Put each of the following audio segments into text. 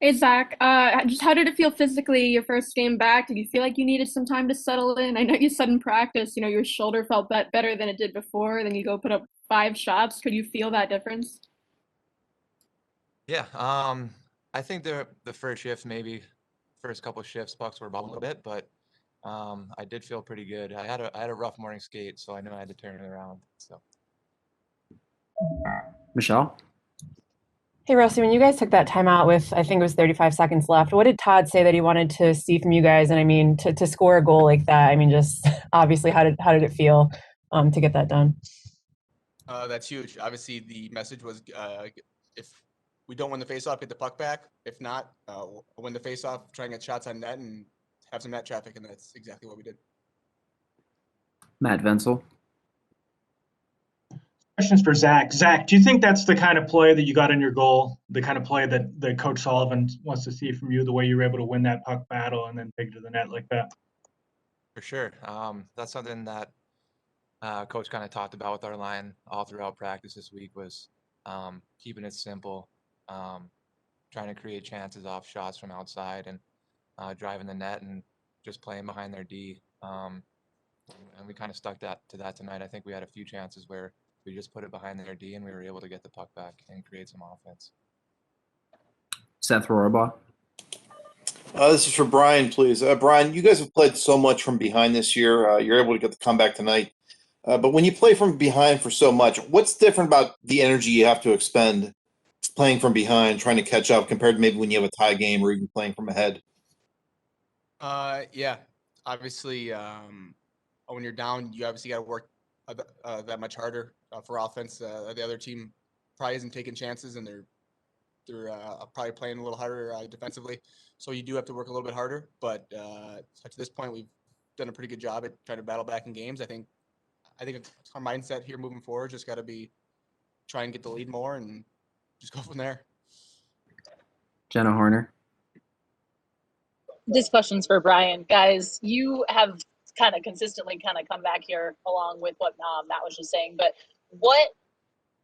Hey Zach, just how did it feel physically your first game back? Did you feel like you needed some time to settle in? I know you said in practice, your shoulder felt better than it did before. Then you go put up 5 shots. Could you feel that difference? Yeah, I think the first shift, maybe first couple shifts, pucks were bubbling a little bit, but I did feel pretty good. I had a rough morning skate, so I knew I had to turn it around. So Michelle? Hey, Rusty, when you guys took that timeout with, I think it was 35 seconds left, what did Todd say that he wanted to see from you guys? And I mean, to score a goal like that, I mean, just obviously, how did it feel to get that done? That's huge. Obviously, the message was if we don't win the faceoff, get the puck back. If not, we'll win the faceoff, try and get shots on net, and have some net traffic, and that's exactly what we did. Matt Wenzel? Questions for Zach. Zach, do you think that's the kind of play that you got in your goal, the kind of play that Coach Sullivan wants to see from you, the way you were able to win that puck battle and then take it to the net like that? for sure, that's something that coach kind of talked about with our line all throughout practice this week was keeping it simple, trying to create chances off shots from outside and driving the net and just playing behind their D. And we kind of stuck to that tonight. I think we had a few chances where we just put it behind their D and we were able to get the puck back and create some offense. Seth Rohrabaugh? This is for Bryan, please. Bryan, you guys have played so much from behind this year. You're able to get the comeback tonight. But when you play from behind for so much, what's different about the energy you have to expend playing from behind, trying to catch up compared to maybe when you have a tie game or even playing from ahead? Yeah, obviously, when you're down, you obviously got to work that much harder for offense. The other team probably isn't taking chances, and they're probably playing a little harder defensively. So you do have to work a little bit harder. But to this point, we've done a pretty good job at trying to battle back in games. I think our mindset here moving forward just got to be try and get the lead more and just go from there. Jenna Horner? This question's for Bryan. Guys, you have kind of consistently kind of come back here along with what Matt was just saying, but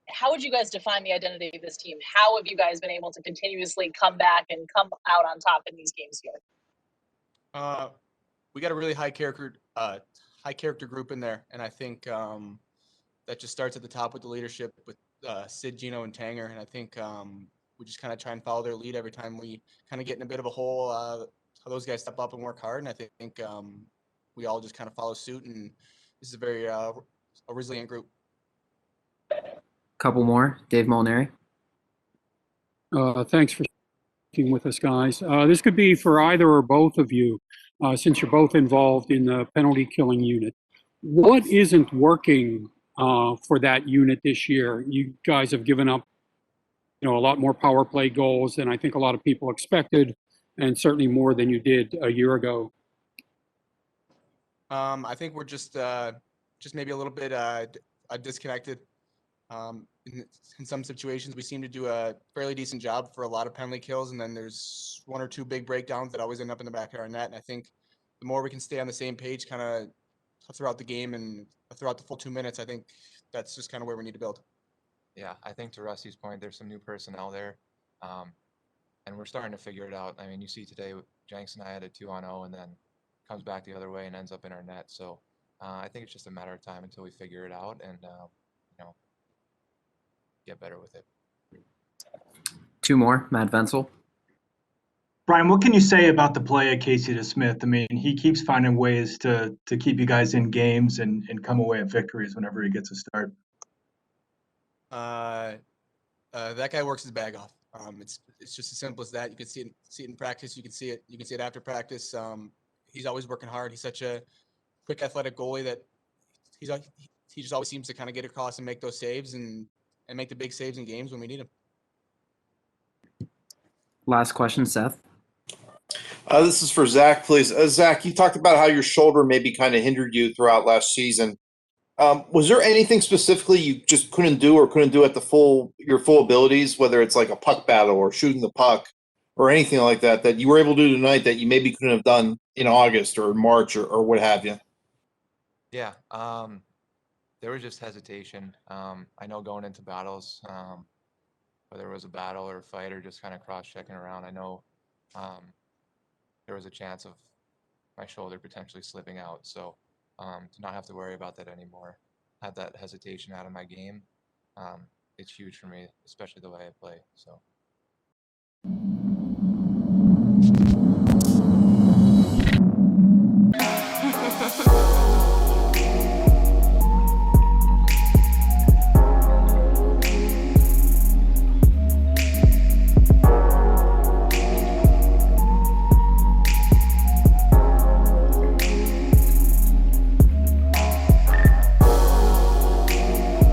how would you guys define the identity of this team? How have you guys been able to continuously come back and come out on top in these games here? We got a really high character group in there, and I think that just starts at the top with the leadership with Sid, Gino, and Tanger, and I think we just kind of try and follow their lead every time we kind of get in a bit of a hole. Those guys step up and work hard, and I think we all just kind of follow suit, and this is a very a resilient group. Couple more. Dave Molinari? Thanks for speaking with us, guys. This could be for either or both of you, since you're both involved in the penalty killing unit. What isn't working for that unit this year? You guys have given up, a lot more power play goals than I think a lot of people expected, and certainly more than you did a year ago. I think we're just maybe a little bit disconnected. In some situations, we seem to do a fairly decent job for a lot of penalty kills, and then there's one or two big breakdowns that always end up in the back of our net. And I think the more we can stay on the same page kind of throughout the game and throughout the full 2 minutes, I think that's just kind of where we need to build. Yeah, I think to Rusty's point, there's some new personnel there, and we're starting to figure it out. I mean, you see today, Jenks and I had a 2-on-0, and then comes back the other way and ends up in our net. So I think it's just a matter of time until we figure it out and get better with it. Two more. Matt Wenzel? Bryan, what can you say about the play of Casey DeSmith? I mean, he keeps finding ways to keep you guys in games and come away at victories whenever he gets a start. That guy works his bag off. It's just as simple as that. You can see it in practice. You can see it after practice. He's always working hard. He's such a quick, athletic goalie that he just always seems to kind of get across and make those saves and make the big saves in games when we need him. Last question, Seth? This is for Zach, please. Zach, you talked about how your shoulder maybe kind of hindered you throughout last season. Was there anything specifically you just couldn't do or couldn't do at your full abilities, whether it's like a puck battle or shooting the puck or anything like that you were able to do tonight that you maybe couldn't have done in August or March or what have you? Yeah, there was just hesitation. I know going into battles, whether it was a battle or a fight or just kind of cross-checking around, I know there was a chance of my shoulder potentially slipping out. So to not have to worry about that anymore, have that hesitation out of my game, it's huge for me, especially the way I play. So